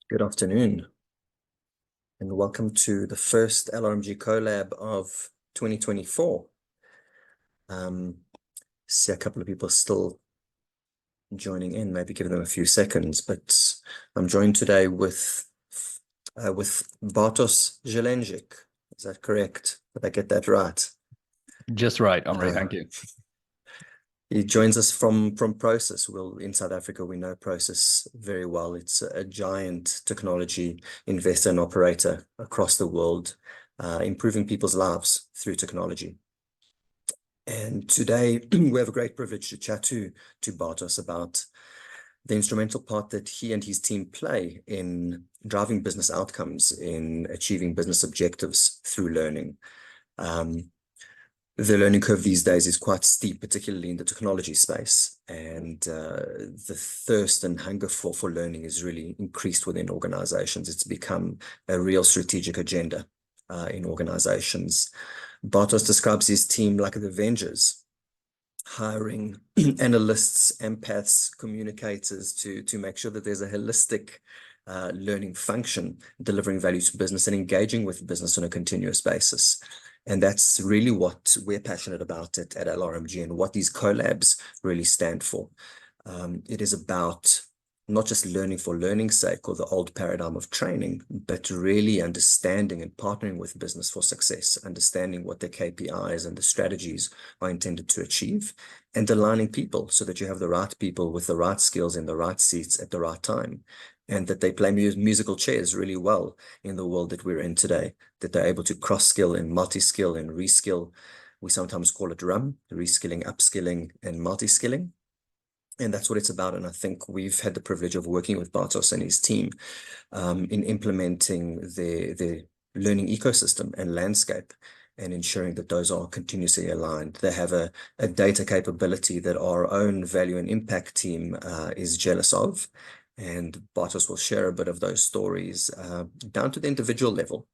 Good afternoon, and welcome to the first LRMG collab of 2024. See a couple of people still joining in, maybe give them a few seconds, but I'm joined today with Bartosz Zieleniuk. Is that correct? Did I get that right? Just right, Omri, thank you. He joins us from Prosus. In South Africa, we know Prosus very well. It's a giant technology investor and operator across the world, improving people's lives through technology. And today, we have a great privilege to chat to Bartosz about the instrumental part that he and his team play in driving business outcomes, in achieving business objectives through learning. The learning curve these days is quite steep, particularly in the technology space, and the thirst and hunger for learning is really increased within organizations. It's become a real strategic agenda in organizations. Bartosz describes his team like the Avengers, hiring analysts, empaths, communicators to make sure that there's a holistic learning function, delivering value to business and engaging with business on a continuous basis. And that's really what we're passionate about at LRMG and what these collabs really stand for. It is about not just learning for learning's sake or the old paradigm of training, but really understanding and partnering with business for success, understanding what the KPIs and the strategies are intended to achieve, and aligning people so that you have the right people with the right skills in the right seats at the right time, and that they play musical chairs really well in the world that we're in today, that they're able to cross-skill and multi-skill and reskill. We sometimes call it RUM, reskilling, upskilling, and multi-skilling. And that's what it's about. And I think we've had the privilege of working with Bartosz and his team in implementing the learning ecosystem and landscape and ensuring that those are continuously aligned. They have a data capability that our own value and impact team is jealous of. And Bartosz will share a bit of those stories down to the individual level.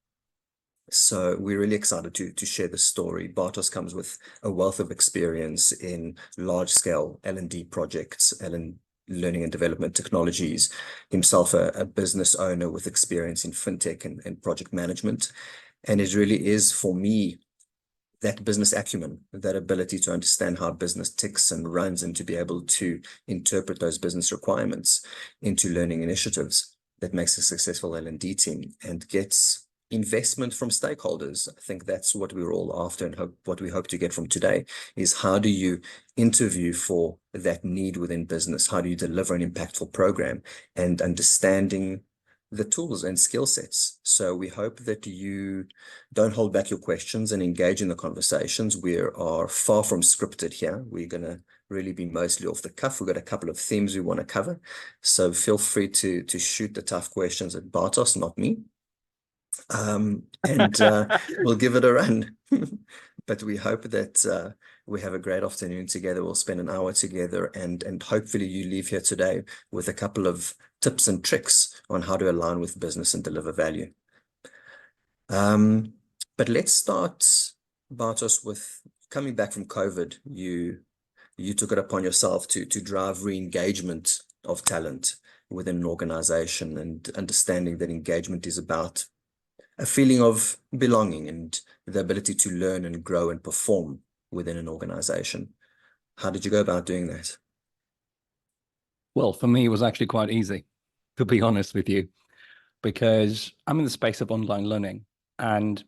So we're really excited to share the story. Bartosz comes with a wealth of experience in large-scale L&D projects, learning and development technologies, himself a business owner with experience in fintech and project management. And it really is, for me, that business acumen, that ability to understand how business ticks and runs and to be able to interpret those business requirements into learning initiatives that makes a successful L&D team and gets investment from stakeholders. I think that's what we're all after, and what we hope to get from today is how do you interview for that need within business? How do you deliver an impactful program, and understanding the tools and skill sets? So we hope that you don't hold back your questions and engage in the conversations. We are far from scripted here. We're going to really be mostly off the cuff. We've got a couple of themes we want to cover. So feel free to shoot the tough questions at Bartosz, not me. We'll give it a run. But we hope that we have a great afternoon together. We'll spend an hour together, and hopefully you leave here today with a couple of tips and tricks on how to align with business and deliver value. But let's start, Bartosz, with coming back from COVID. You took it upon yourself to drive re-engagement of talent within an organization, and understanding that engagement is about a feeling of belonging and the ability to learn and grow and perform within an organization. How did you go about doing that? Well, for me, it was actually quite easy, to be honest with you, because I'm in the space of online learning. And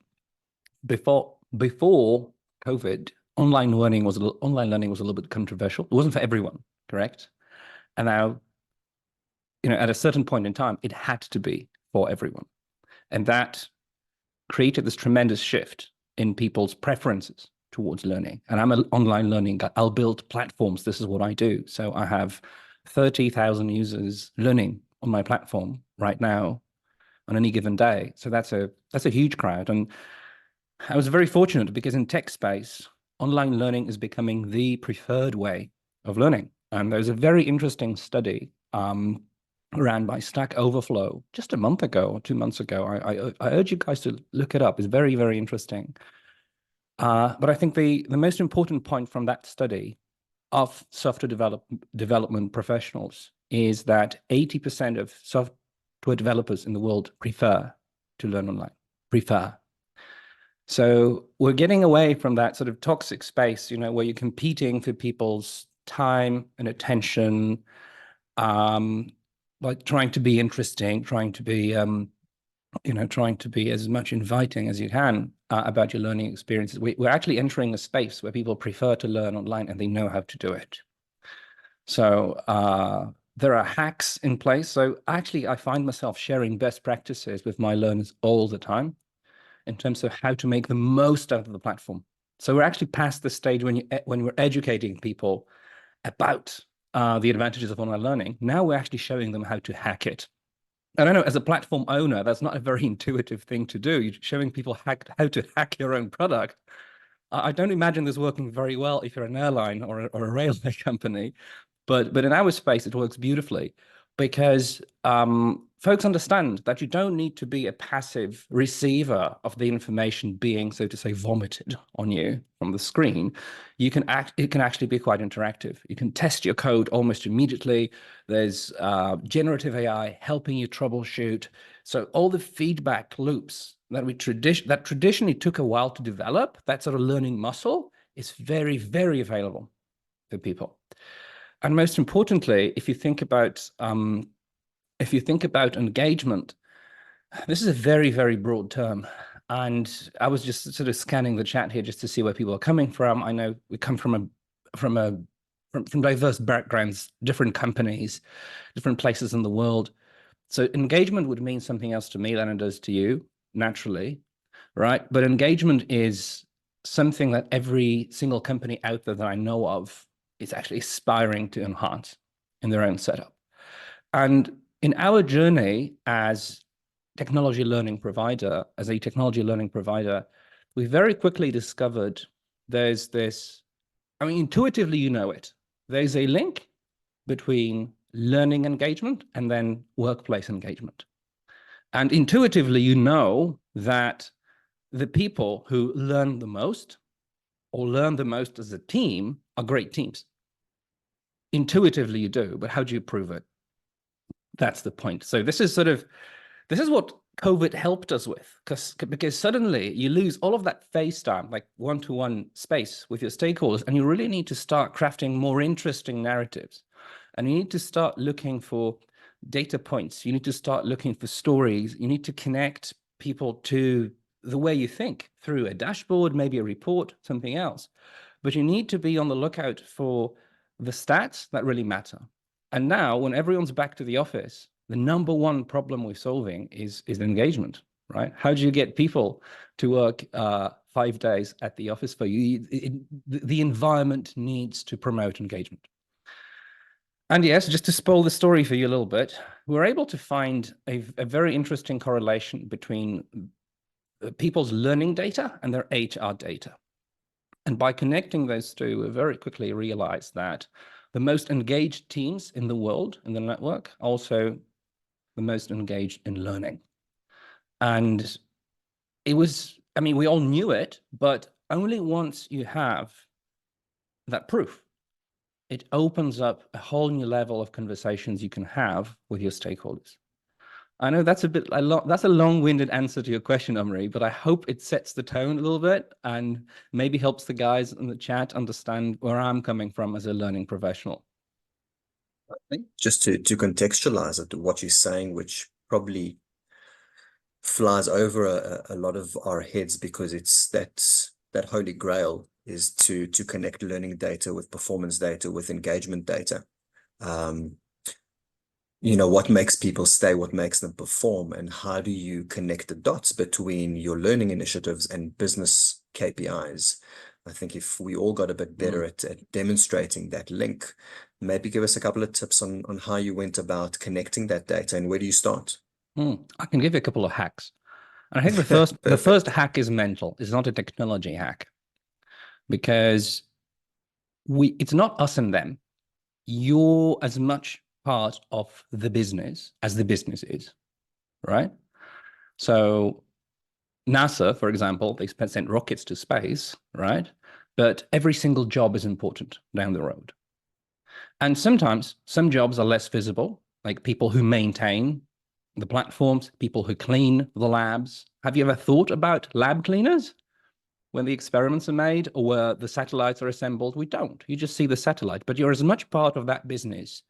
before COVID, online learning was a little bit controversial. It wasn't for everyone, correct? And now, at a certain point in time, it had to be for everyone. And that created this tremendous shift in people's preferences towards learning. And I'm an online learning guy. I'll build platforms. This is what I do. So I have 30,000 users learning on my platform right now on any given day. So that's a huge crowd. And I was very fortunate because in tech space, online learning is becoming the preferred way of learning. And there's a very interesting study ran by Stack Overflow just a month ago or 2 months ago. I urge you guys to look it up. It's very, very interesting. But I think the most important point from that study of software development professionals is that 80% of where developers in the world prefer to learn online. Prefer. So we're getting away from that sort of toxic space, where you're competing for people's time and attention, like trying to be interesting, trying to be as much inviting as you can about your learning experiences. We're actually entering a space where people prefer to learn online and they know how to do it. So there are hacks in place. So actually, I find myself sharing best practices with my learners all the time in terms of how to make the most out of the platform. So we're actually past the stage when we're educating people about the advantages of online learning. Now we're actually showing them how to hack it. And I know as a platform owner, that's not a very intuitive thing to do. You're showing people how to hack your own product. I don't imagine this working very well if you're an airline or a railway company. But in our space, it works beautifully because folks understand that you don't need to be a passive receiver of the information being, so to say, vomited on you from the screen. It can actually be quite interactive. You can test your code almost immediately. There's generative AI helping you troubleshoot. So all the feedback loops that traditionally took a while to develop, that sort of learning muscle, is very, very available for people. And most importantly, if you think about engagement, this is a very, very broad term. And I was just sort of scanning the chat here just to see where people are coming from. I know we come from diverse backgrounds, different companies, different places in the world. So engagement would mean something else to me than it does to you, naturally, right? But engagement is something that every single company out there that I know of is actually aspiring to enhance in their own setup. And in our journey as a technology learning provider, we very quickly discovered there's this, intuitively, it. There's a link between learning engagement and then workplace engagement. And intuitively, that the people who learn the most or learn the most as a team are great teams. Intuitively you do, but how do you prove it? That's the point. So this is what COVID helped us with, because suddenly you lose all of that face time, like one-to-one space with your stakeholders, and you really need to start crafting more interesting narratives. And you need to start looking for data points. You need to start looking for stories. You need to connect people to the way you think through a dashboard, maybe a report, something else. But you need to be on the lookout for the stats that really matter. And now, when everyone's back to the office, the number one problem we're solving is engagement, right? How do you get people to work 5 days at the office for you? The environment needs to promote engagement. And yes, just to spoil the story for you a little bit, we're able to find a very interesting correlation between people's learning data and their HR data. And by connecting those two, we very quickly realized that the most engaged teams in the world, in the network, also the most engaged in learning. And it was, we all knew it, but only once you have that proof, it opens up a whole new level of conversations you can have with your stakeholders. I know that's a long-winded answer to your question, Omri, but I hope it sets the tone a little bit and maybe helps the guys in the chat understand where I'm coming from as a learning professional. I think just to contextualize it, what you're saying, which probably flies over a lot of our heads, because it's that holy grail is to connect learning data with performance data, with engagement data. What makes people stay, what makes them perform, and how do you connect the dots between your learning initiatives and business KPIs? I think if we all got a bit better at demonstrating that link, maybe give us a couple of tips on how you went about connecting that data and where do you start? I can give you a couple of hacks. And I think the first hack is mental. It's not a technology hack, because it's not us and them. You're as much part of the business as the business is, right? So NASA, for example, they sent rockets to space, right? But every single job is important down the road. And sometimes some jobs are less visible, like people who maintain, the platforms, people who clean the labs. Have you ever thought about lab cleaners when the experiments are made or where the satellites are assembled? We don't. You just see the satellite, but you're as much part of that business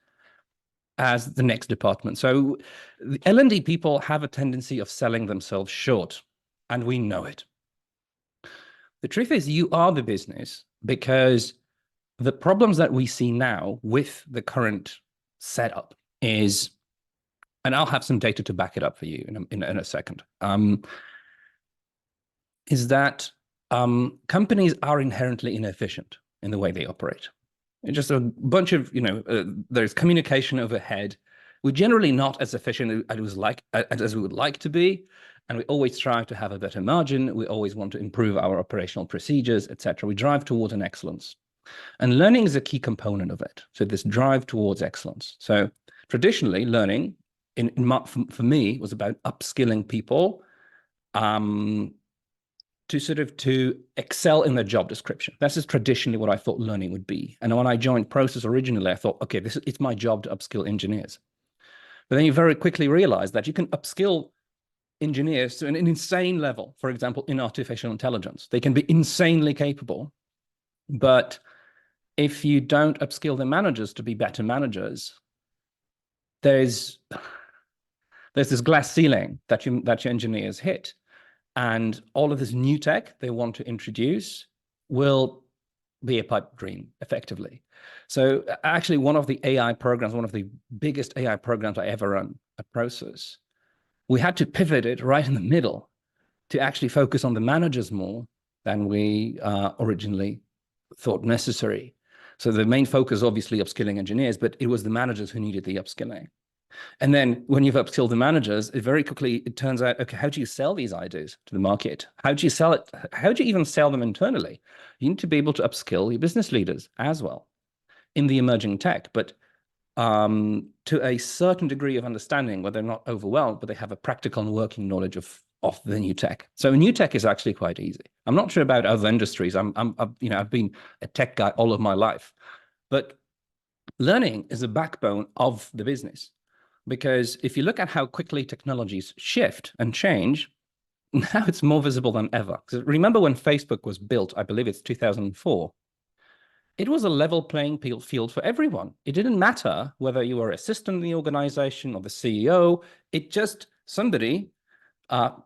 as the next department. So the L&D people have a tendency of selling themselves short, and we know it. The truth is, you are the business, because the problems that we see now with the current setup is, and I'll have some data to back it up for you in a second, is that companies are inherently inefficient in the way they operate. It's just a bunch of, there's communication overhead. We're generally not as efficient as we would like to be. And we always try to have a better margin. We always want to improve our operational procedures, etc. We drive towards an excellence. And learning is a key component of it. So this drive towards excellence. So traditionally, learning for me was about upskilling people to excel in their job description. This is traditionally what I thought learning would be. And when I joined Prosus originally, I thought, okay, it's my job to upskill engineers. But then you very quickly realize that you can upskill engineers to an insane level. For example, in artificial intelligence, they can be insanely capable. But if you don't upskill the managers to be better managers, there's this glass ceiling that your engineers hit. And all of this new tech they want to introduce will be a pipe dream, effectively. So actually, one of the AI programs, one of the biggest AI programs I ever run at Prosus, we had to pivot it right in the middle to actually focus on the managers more than we originally thought necessary. So the main focus, obviously, upskilling engineers, but it was the managers who needed the upskilling. And then when you've upskilled the managers, it turns out, okay, how do you sell these ideas to the market? How do you sell it? How do you even sell them internally? You need to be able to upskill your business leaders as well in the emerging tech, but to a certain degree of understanding where they're not overwhelmed, but they have a practical and working knowledge of the new tech. So new tech is actually quite easy. I'm not sure about other industries. I've been a tech guy all of my life, but learning is the backbone of the business. Because if you look at how quickly technologies shift and change, now it's more visible than ever. Because remember when Facebook was built, I believe it's 2004, it was a level playing field for everyone. It didn't matter whether you were assistant in the organization or the CEO. It just, somebody announced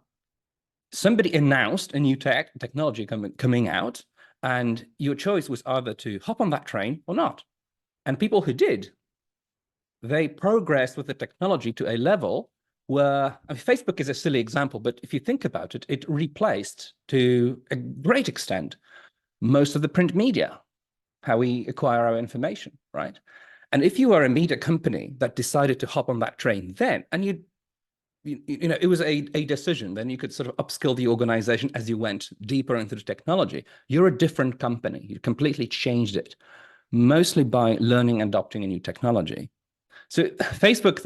a new technology coming out, and your choice was either to hop on that train or not. And people who did, they progressed with the technology to a level where, Facebook is a silly example, but if you think about it, it replaced to a great extent most of the print media, how we acquire our information, right? And if you are a media company that decided to hop on that train then, and it was a decision, then you could sort of upskill the organization as you went deeper into the technology. You're a different company. You completely changed it, mostly by learning and adopting a new technology. So Facebook,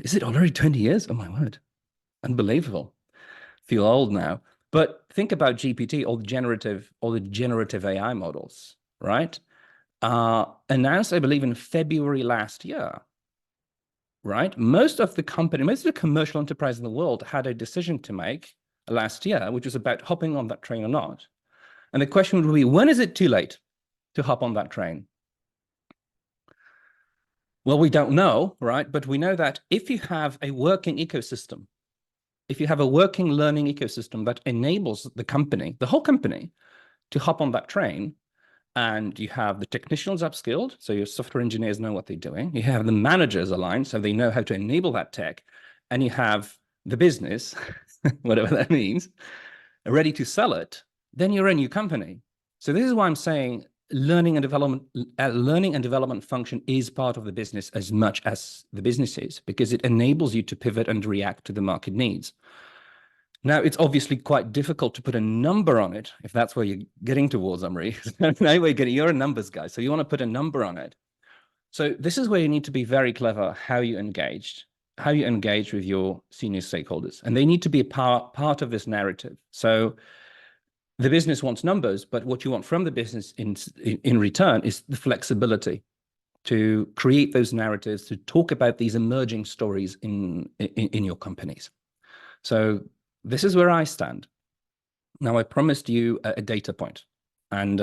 is it already 20 years? Oh my word, unbelievable. Feel old now. But think about GPT, all the generative AI models, right? Announced, I believe, in February last year, right? Most of the commercial enterprise in the world had a decision to make last year, which was about hopping on that train or not. And the question would be, when is it too late to hop on that train? Well, we don't know, right? But we know that if you have a working ecosystem, if you have a working learning ecosystem that enables the whole company, to hop on that train, and you have the technicians upskilled, so your software engineers know what they're doing, you have the managers aligned, so they know how to enable that tech, and you have the business, whatever that means, ready to sell it, then you're a new company. So this is why I'm saying learning and development function is part of the business as much as the business is, because it enables you to pivot and react to the market needs. Now, it's obviously quite difficult to put a number on it, if that's where you're getting towards, Amri. You're a numbers guy, so you want to put a number on it. So this is where you need to be very clever how you engage with your senior stakeholders, and they need to be a part of this narrative. So the business wants numbers, but what you want from the business in return is the flexibility. to create those narratives, to talk about these emerging stories in your companies. So this is where I stand. Now, I promised you a data point, and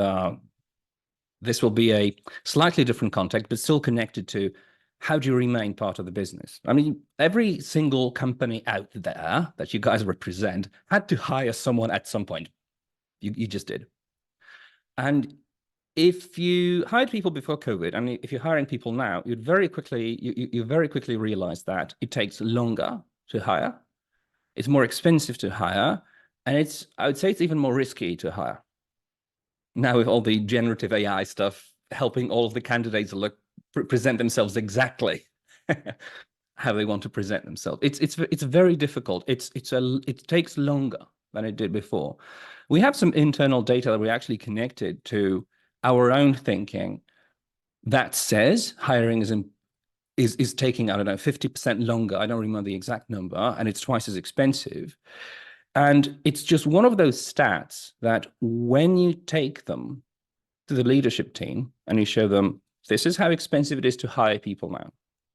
this will be a slightly different context, but still connected to how do you remain part of the business? I mean, every single company out there that you guys represent had to hire someone at some point. You just did. And if you hired people before COVID, I mean, if you're hiring people now, you very quickly realize that it takes longer to hire, it's more expensive to hire, and I would say it's even more risky to hire. Now with all the generative AI stuff helping all of the candidates present themselves exactly how they want to present themselves, it's very difficult. It takes longer than it did before. We have some internal data that we actually connected to our own thinking that says hiring is taking, I don't know, 50% longer. I don't remember the exact number, and it's twice as expensive. And it's just one of those stats that when you take them to the leadership team and you show them, this is how expensive it is to hire people now.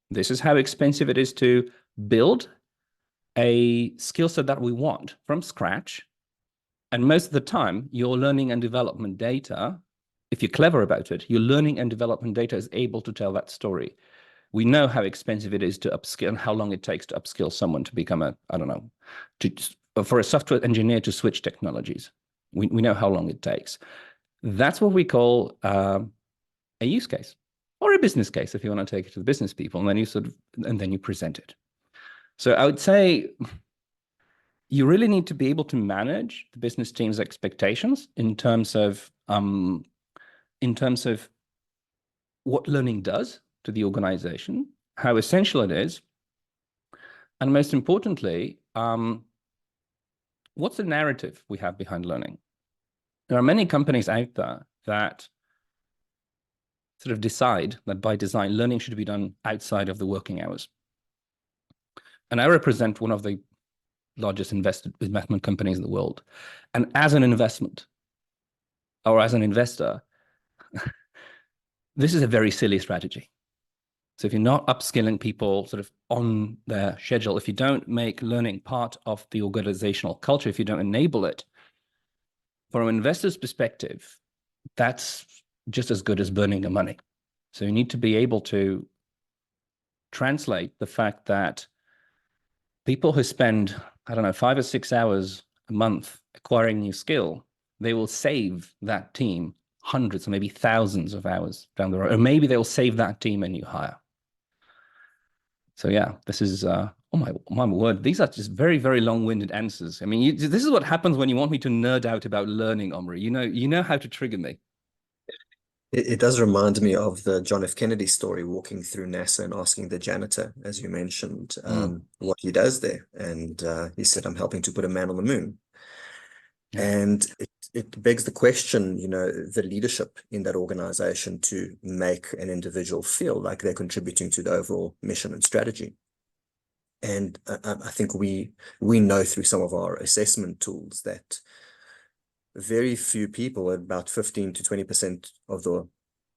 This is how expensive it is to build a skill set that we want from scratch. And most of the time, your learning and development data, if you're clever about it, your learning and development data is able to tell that story. We know how expensive it is to upskill and how long it takes to upskill someone to become for a software engineer to switch technologies. We know how long it takes. That's what we call a use case or a business case, if you want to take it to the business people, and then you present it. So I would say you really need to be able to manage the business team's expectations in terms of what learning does to the organization, how essential it is, and most importantly, what's the narrative we have behind learning? There are many companies out there that sort of decide that by design, learning should be done outside of the working hours. And I represent one of the largest investment companies in the world. And as an investment, or as an investor, this is a very silly strategy. So if you're not upskilling people sort of on their schedule, if you don't make learning part of the organizational culture, if you don't enable it, from an investor's perspective, that's just as good as burning the money. So you need to be able to translate the fact that people who spend, I don't know, 5 or 6 hours a month acquiring new skill, they will save that team hundreds or maybe thousands of hours down the road, or maybe they'll save that team a new hire. So yeah, this is, oh my word, these are just very, very long-winded answers. I mean, this is what happens when you want me to nerd out about learning, Omri. You know how to trigger me. It does remind me of the John F. Kennedy story, walking through NASA and asking the janitor, as you mentioned, what he does there. And he said, I'm helping to put a man on the moon. Yeah. And it begs the question, the leadership in that organization to make an individual feel like they're contributing to the overall mission and strategy. And I think we know through some of our assessment tools that very few people, about 15 to 20% of the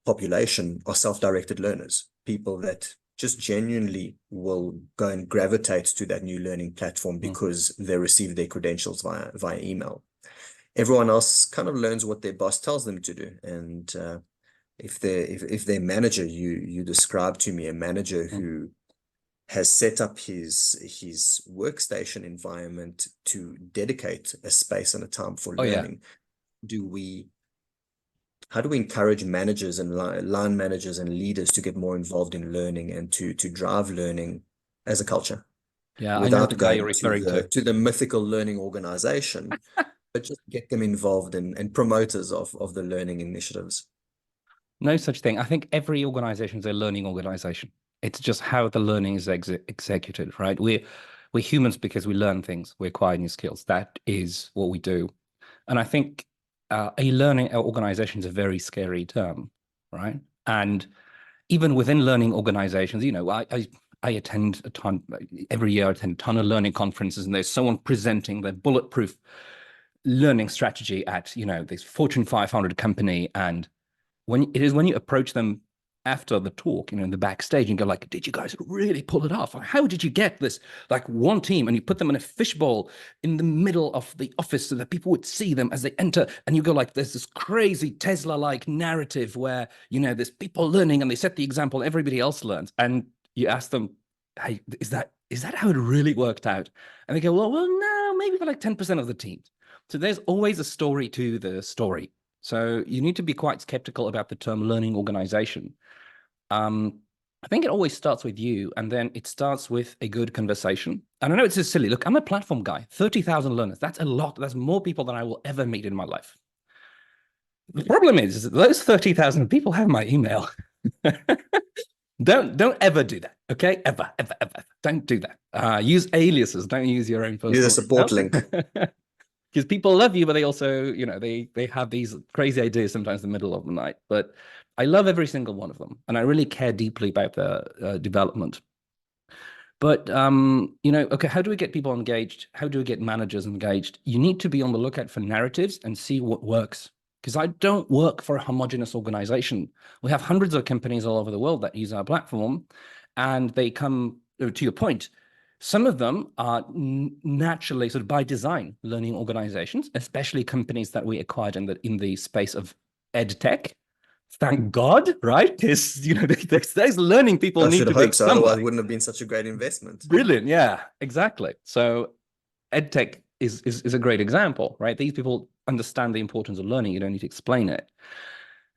population, are self-directed learners, people that just genuinely will go and gravitate to that new learning platform because they receive their credentials via email. Everyone else kind of learns what their boss tells them to do. And if their manager, you described to me a manager who has set up his workstation environment to dedicate a space and a time for learning. Yeah. How do we encourage managers and line managers and leaders to get more involved in learning and to drive learning as a culture? Yeah, without I know the guy you're going referring to the mythical learning organization, but just get them involved and promoters of the learning initiatives. No such thing. I think every organization is a learning organization. It's just how the learning is executed, right? We're humans because we learn things, we acquire new skills. That is what we do. And I think a learning organization is a very scary term, right? And even within learning organizations, I attend a ton, every year I attend a ton of learning conferences, and there's someone presenting their bulletproof learning strategy at, this Fortune 500 company. And when you approach them after the talk, in the backstage, and go like, did you guys really pull it off? How did you get this, like, one team, and you put them in a fishbowl in the middle of the office so that people would see them as they enter, and you go like, there's this crazy Tesla-like narrative where, there's people learning and they set the example, everybody else learns. And you ask them, hey, is that how it really worked out? And they go, well, no, maybe for like 10% of the teams. So there's always a story to the story. So you need to be quite skeptical about the term learning organization. I think it always starts with you, and then it starts with a good conversation. And I know it's just silly. Look, I'm a platform guy, 30,000 learners. That's a lot. That's more people than I will ever meet in my life. The problem is that those 30,000 people have my email. Don't ever do that, okay? Ever. Don't do that. Use aliases. Don't use your own personal. Use a support link. Because people love you, but they also, they have these crazy ideas sometimes in the middle of the night. But I love every single one of them, and I really care deeply about their development. But, okay, how do we get people engaged? How do we get managers engaged? You need to be on the lookout for narratives and see what works. Because I don't work for a homogenous organization. We have hundreds of companies all over the world that use our platform, and they come, to your point, some of them are naturally, sort of by design, learning organizations, especially companies that we acquired in the space of ed tech. Thank God, right? Because there's learning people need to be so, otherwise it wouldn't have been such a great investment. Brilliant, yeah, exactly. So EdTech is a great example, right? These people understand the importance of learning. You don't need to explain it.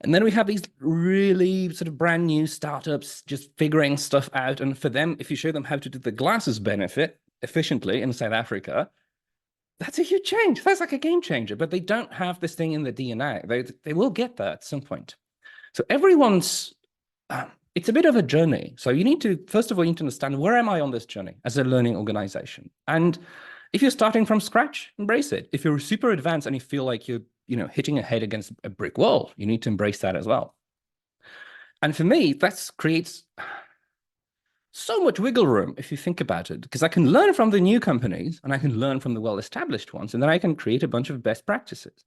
And then we have these really sort of brand new startups just figuring stuff out. And for them, if you show them how to do the glasses benefit efficiently in South Africa, that's a huge change. That's like a game changer. But they don't have this thing in the DNA. They will get there at some point. So everyone's, it's a bit of a journey. So you need to, first of all, you need to understand, where am I on this journey as a learning organization? And if you're starting from scratch, embrace it. If you're super advanced and you feel like you're, hitting a head against a brick wall, you need to embrace that as well. And for me, that creates so much wiggle room if you think about it, because I can learn from the new companies and I can learn from the well-established ones, and then I can create a bunch of best practices.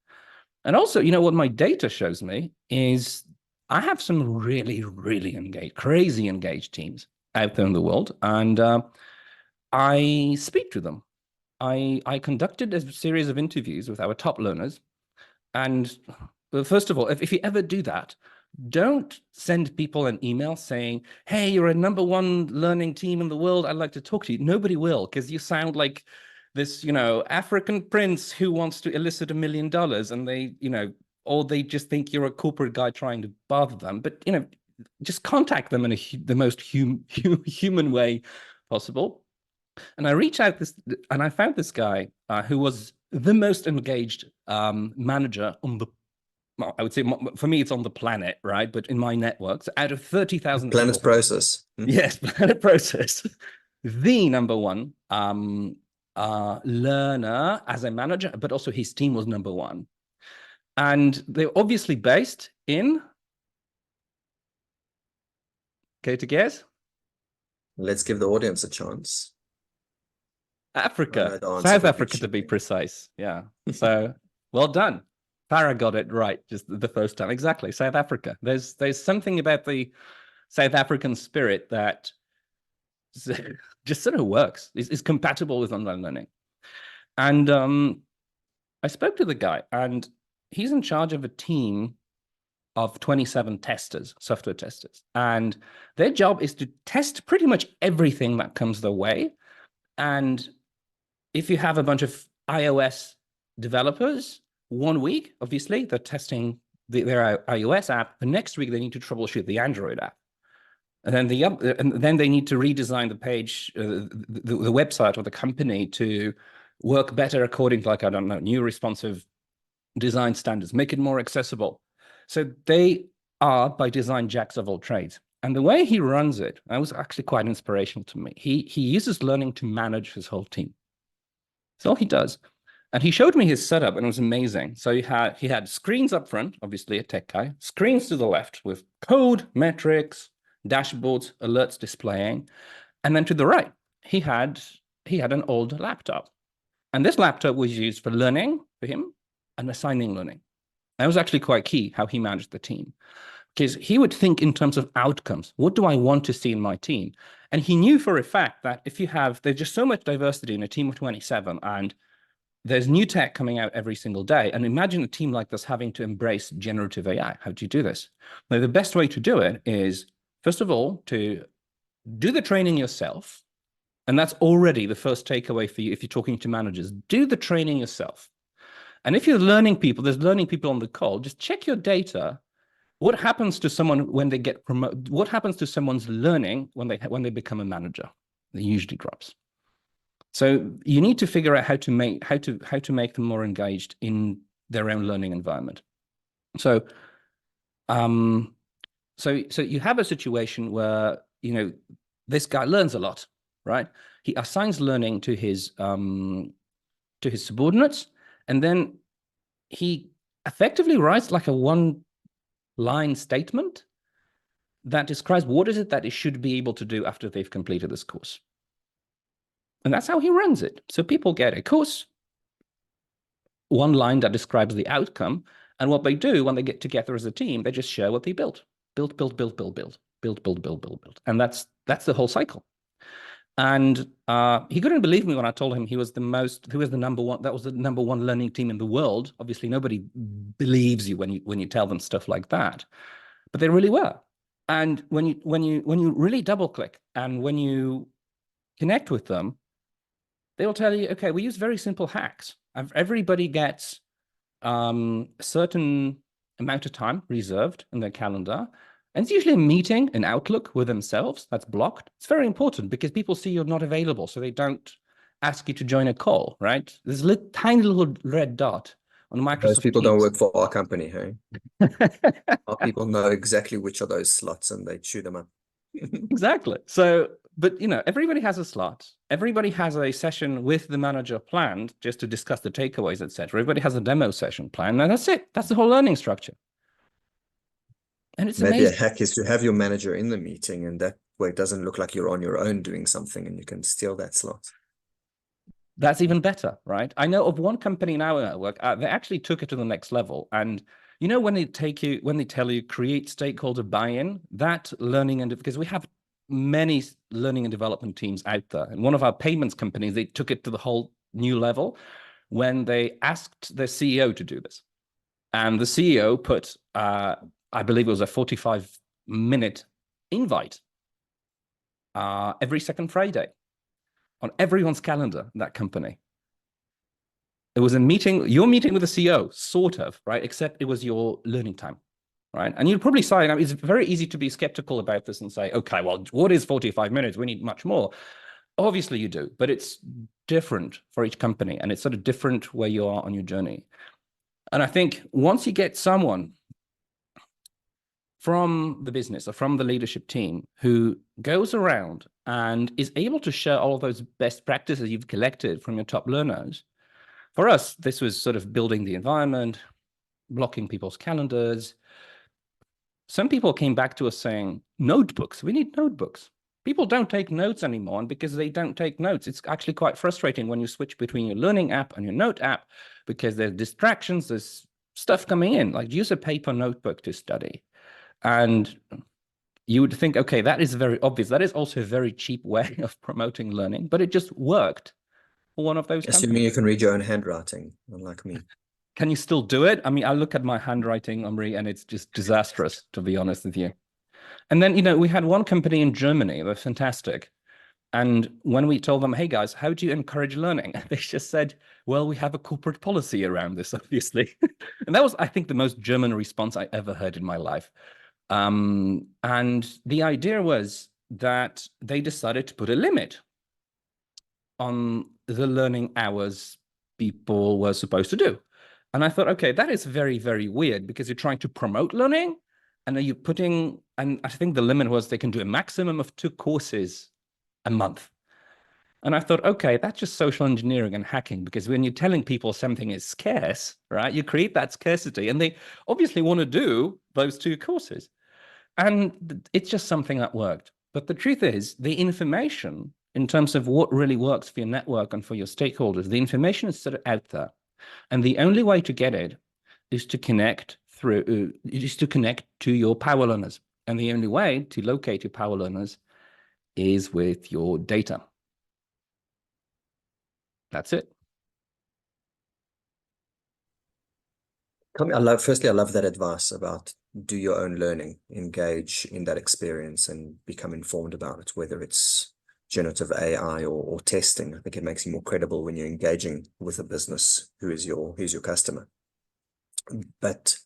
And also, what my data shows me is I have some really, really engaged, crazy engaged teams out there in the world, and I speak to them. I conducted a series of interviews with our top learners. And first of all, if you ever do that, don't send people an email saying, hey, you're a #1 learning team in the world, I'd like to talk to you. Nobody will, because you sound like this, African prince who wants to elicit $1 million, and they, or they just think you're a corporate guy trying to bother them. But, just contact them in the most human way possible. And I reached out and I found this guy who was the most engaged manager on the, well, I would say for me, it's on the planet, right? But in my networks, out of 30,000 Planet's people, Prosus. Yes, Planet Prosus. The #1 learner as a manager, but also his team was #1. And they're obviously based in, okay, to guess? Let's give the audience a chance. Africa, South Africa to be precise. Yeah. So well done. Farah got it right just the first time. Exactly. South Africa. There's something about the South African spirit that just sort of works, is compatible with online learning. And I spoke to the guy, and he's in charge of a team of 27 testers, software testers. And their job is to test pretty much everything that comes their way. And if you have a bunch of iOS developers, 1 week, obviously, they're testing their iOS app. The next week, they need to troubleshoot the Android app. And then they need to redesign the page, the website or the company to work better according to, like, I don't know, new responsive design standards, make it more accessible. So they are, by design, jacks of all trades. And the way he runs it, that was actually quite inspirational to me. He uses learning to manage his whole team. That's all he does. And he showed me his setup, and it was amazing. So he had screens up front, obviously a tech guy, screens to the left with code, metrics, dashboards, alerts displaying. And then to the right, he had an old laptop. And this laptop was used for learning for him and assigning learning. That was actually quite key, how he managed the team. because he would think in terms of outcomes. What do I want to see in my team? And he knew for a fact that if you have, there's just so much diversity in a team of 27, and there's new tech coming out every single day. And imagine a team like this having to embrace generative AI. How do you do this? Now, the best way to do it is, first of all, to do the training yourself. And that's already the first takeaway for you if you're talking to managers. Do the training yourself. And if you're learning people, there's learning people on the call, just check your data. What happens to someone when they get promoted? What happens to someone's learning when they become a manager? It usually drops. So you need to figure out how to make them more engaged in their own learning environment. So, so you have a situation where, you know, this guy learns a lot, right? He assigns learning to his subordinates, and then he effectively writes like a one-line statement that describes what is it that he should be able to do after they've completed this course. And that's how he runs it. So people get a course, one line that describes the outcome, and what they do when they get together as a team, they just share what they built. Build, build, build, build, build, build, build, build, build, build. And that's the whole cycle. And he couldn't believe me when I told him he was the number one. That was the number one learning team in the world. Obviously, nobody believes you when you tell them stuff like that, but they really were. And when you really double click and when you connect with them, they will tell you, okay, we use very simple hacks. Everybody gets a certain amount of time reserved in their calendar. And it's usually a meeting, an Outlook with themselves that's blocked. It's very important because people see you're not available, so they don't ask you to join a call, right? There's a tiny little red dot on Microsoft Those people Teams. don't work for our company, hey? Our people know exactly which of those slots and they chew them up. Exactly. So, but you know, everybody has a slot. Everybody has a session with the manager planned just to discuss the takeaways, etc. Everybody has a demo session planned, and that's it. That's the whole learning structure. And it's Maybe amazing. a hack is to have your manager in the meeting, and that way it doesn't look like you're on your own doing something and you can steal that slot. That's even better, right? I know of one company in our network, they actually took it to the next level. And you know, when they tell you create stakeholder buy-in, that learning, and because we have many learning and development teams out there, and one of our payments companies, they took it to the whole new level when they asked their CEO to do this. And the CEO put, I believe it was a 45-minute invite every second Friday on everyone's calendar in that company. It was a meeting, your meeting with the CEO, sort of, right? Except it was your learning time, right? And you'd probably say, it's very easy to be skeptical about this and say, okay, well, what is 45 minutes? We need much more. Obviously you do, but it's different for each company, and it's sort of different where you are on your journey. And I think once you get someone from the business or from the leadership team who goes around and is able to share all of those best practices you've collected from your top learners. For us, this was sort of building the environment, blocking people's calendars. Some people came back to us saying, notebooks, we need notebooks. People don't take notes anymore, and because they don't take notes, it's actually quite frustrating when you switch between your learning app and your note app because there's distractions, there's stuff coming in, like use a paper notebook to study. And you would think, okay, that is very obvious. That is also a very cheap way of promoting learning, but it just worked for one of those companies. Assuming you can read your own handwriting, unlike me. Can you still do it? I mean, I look at my handwriting, Omri, and it's just disastrous, to be honest with you. And then, you know, we had one company in Germany, they're fantastic. And when we told them, hey guys, how do you encourage learning? They just said, well, we have a corporate policy around this, obviously. And that was, I think, the most German response I ever heard in my life. And the idea was that they decided to put a limit on the learning hours people were supposed to do. And I thought, okay, that is very, very weird because you're trying to promote learning and are you putting, and I think the limit was they can do a maximum of 2 courses a month. And I thought, okay, that's just social engineering and hacking, because when you're telling people something is scarce, right, you create that scarcity and they obviously want to do those 2 courses. And it's just something that worked. But the truth is, the information in terms of what really works for your network and for your stakeholders, the information is sort of out there. And the only way to get it is to connect through is to connect to your power learners. And the only way to locate your power learners is with your data. That's it. Firstly, I love that advice about do your own learning, engage in that experience and become informed about it, whether it's generative AI or testing. I think it makes you more credible when you're engaging with a business who's your customer. But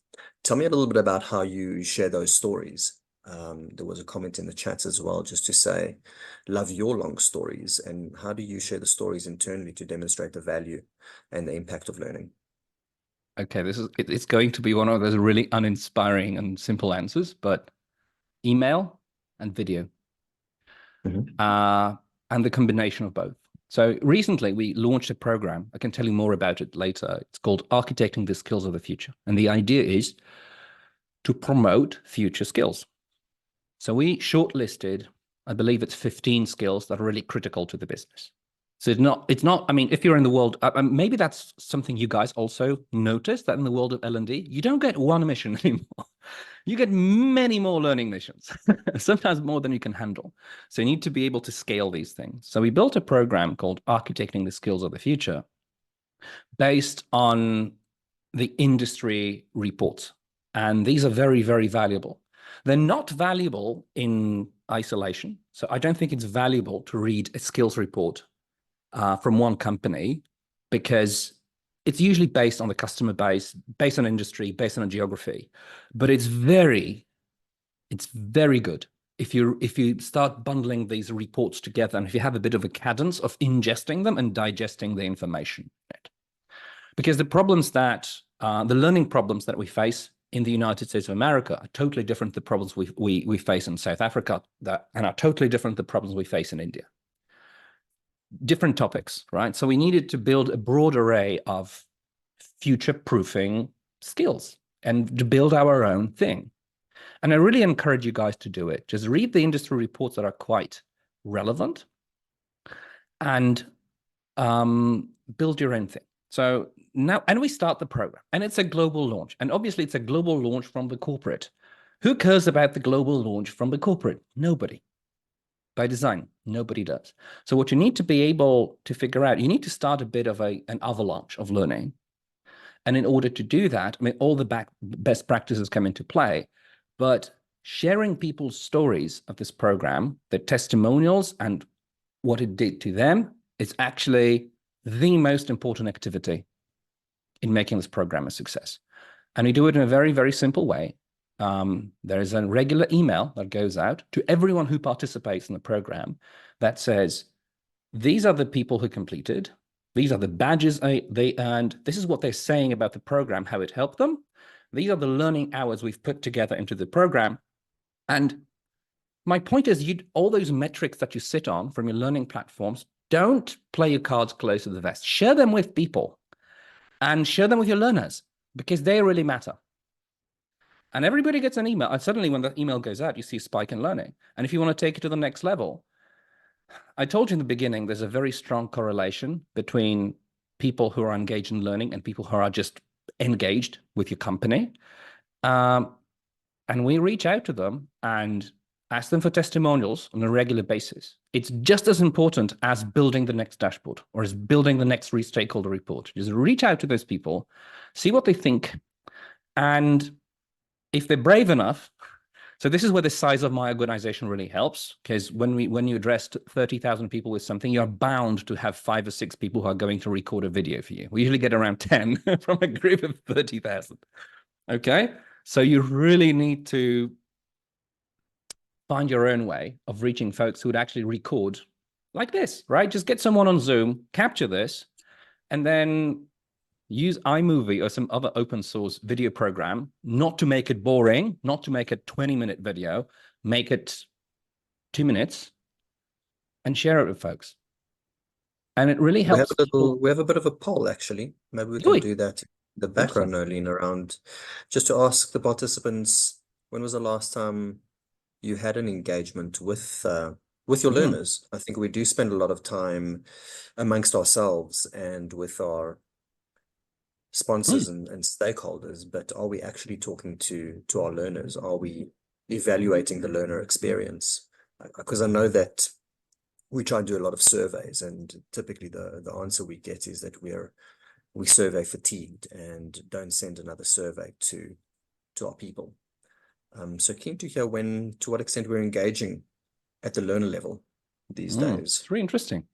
tell me a little bit about how you share those stories. There was a comment in the chat as well, just to say, love your long stories. And how do you share the stories internally to demonstrate the value and the impact of learning? Okay, it's going to be one of those really uninspiring and simple answers, but email and video. And the combination of both. So recently we launched a program. I can tell you more about it later. It's called Architecting the Skills of the Future. And the idea is to promote future skills. So we shortlisted, I believe it's 15 skills that are really critical to the business. So it's not, I mean, if you're in the world, maybe that's something you guys also notice, that in the world of L&D, you don't get one mission anymore. You get many more learning missions, sometimes more than you can handle. So you need to be able to scale these things. So we built a program called Architecting the Skills of the Future based on the industry reports. And these are very, very valuable. They're not valuable in isolation. So I don't think it's valuable to read a skills report from one company, because it's usually based on the customer base, based on industry, based on a geography. But it's very good if you start bundling these reports together, and if you have a bit of a cadence of ingesting them and digesting the information. Because the problems that the learning problems that we face in the United States of America are totally different to the problems we face in South Africa, and are totally different to the problems we face in India. Different topics, right? So we needed to build a broad array of future-proofing skills and to build our own thing. And I really encourage you guys to do it. Just read the industry reports that are quite relevant and build your own thing. So now, and we start the program, and it's a global launch. And obviously it's a global launch from the corporate. Who cares about the global launch from the corporate? Nobody. By design, nobody does. So what you need to be able to figure out, you need to start a bit of an avalanche of learning. And in order to do that, I mean, all the best practices come into play, but sharing people's stories of this program, the testimonials and what it did to them, is actually the most important activity in making this program a success. And we do it in a very, very simple way. There is a regular email that goes out to everyone who participates in the program that says, these are the people who completed, these are the badges they earned, this is what they're saying about the program, how it helped them, these are the learning hours we've put together into the program. And my point is, all those metrics that you sit on from your learning platforms, don't play your cards close to the vest. Share them with people and share them with your learners, because they really matter. And everybody gets an email. And suddenly when the email goes out, you see a spike in learning. And if you want to take it to the next level, I told you in the beginning, there's a very strong correlation between people who are engaged in learning and people who are just engaged with your company. And we reach out to them and ask them for testimonials on a regular basis. It's just as important as building the next dashboard or as building the next stakeholder report. Just reach out to those people, see what they think, and if they're brave enough. So this is where the size of my organization really helps, because when you address 30,000 people with something, you're bound to have 5 or 6 people who are going to record a video for you. We usually get around 10 from a group of 30,000. Okay, so you really need to find your own way of reaching folks who would actually record like this, right? Just get someone on Zoom, capture this, and then use iMovie or some other open source video program, not to make it boring, not to make a 20-minute video, make it 2 minutes and share it with folks. And it really helps. We have a bit of a poll, actually. Maybe we can do that in the background, Nolene, around, just to ask the participants, when was the last time you had an engagement with your learners? I think we do spend a lot of time amongst ourselves and with our sponsors and stakeholders, but are we actually talking to our learners? Are we evaluating the learner experience? Because I know that we try and do a lot of surveys, and typically the answer we get is that we survey fatigued and don't send another survey to our people. So keen to hear to what extent we're engaging at the learner level these days. It's really interesting.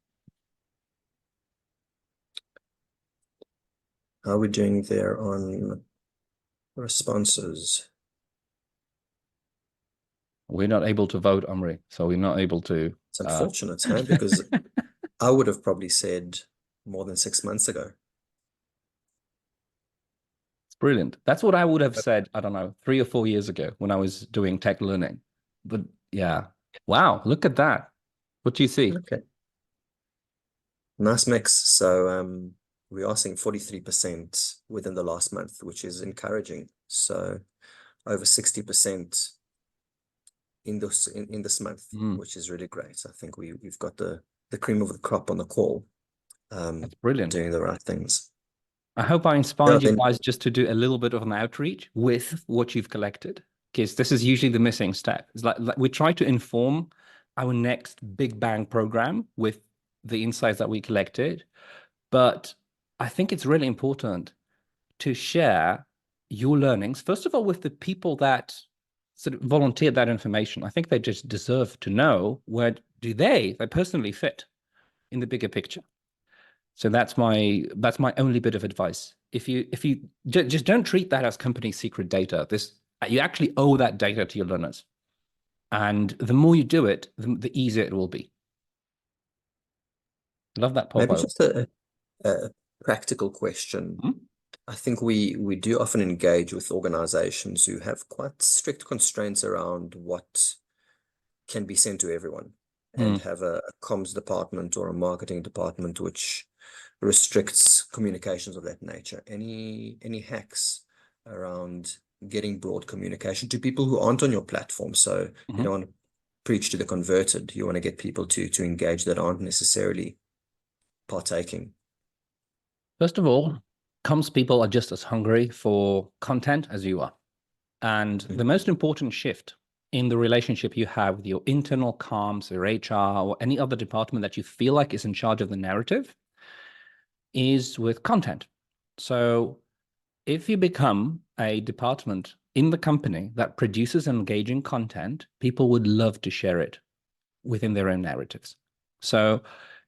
How are we doing there on responses? We're not able to vote, Omri, so we're not able to. It's unfortunate, huh? Because I would have probably said more than 6 months ago. It's brilliant. That's what I would have said, I don't know, 3 or 4 years ago when I was doing tech learning. But yeah, wow, look at that. What do you see? Okay. Nice mix. So we are seeing 43% within the last month, which is encouraging. So over 60% in this month, which is really great. I think we've got the cream of the crop on the call. That's brilliant. Doing the right things. I hope I inspired you guys just to do a little bit of an outreach with what you've collected, because this is usually the missing step. It's like we try to inform our next big bang program with the insights that we collected. But I think it's really important to share your learnings, first of all, with the people that sort of volunteered that information. I think they just deserve to know where do they personally fit in the bigger picture. So that's my only bit of advice. If you just don't treat that as company secret data. You actually owe that data to your learners, and the more you do it, the easier it will be. Love that, Paul. Maybe just a practical question. I think we do often engage with organizations who have quite strict constraints around what can be sent to everyone, and have a comms department or a marketing department which restricts communications of that nature. Any hacks around getting broad communication to people who aren't on your platform? So you don't want to preach to the converted. You want to get people to engage that aren't necessarily partaking. First of all, comms people are just as hungry for content as you are. And the most important shift in the relationship you have with your internal comms, your HR, or any other department that you feel like is in charge of the narrative is with content. So if you become a department in the company that produces engaging content, people would love to share it within their own narratives. So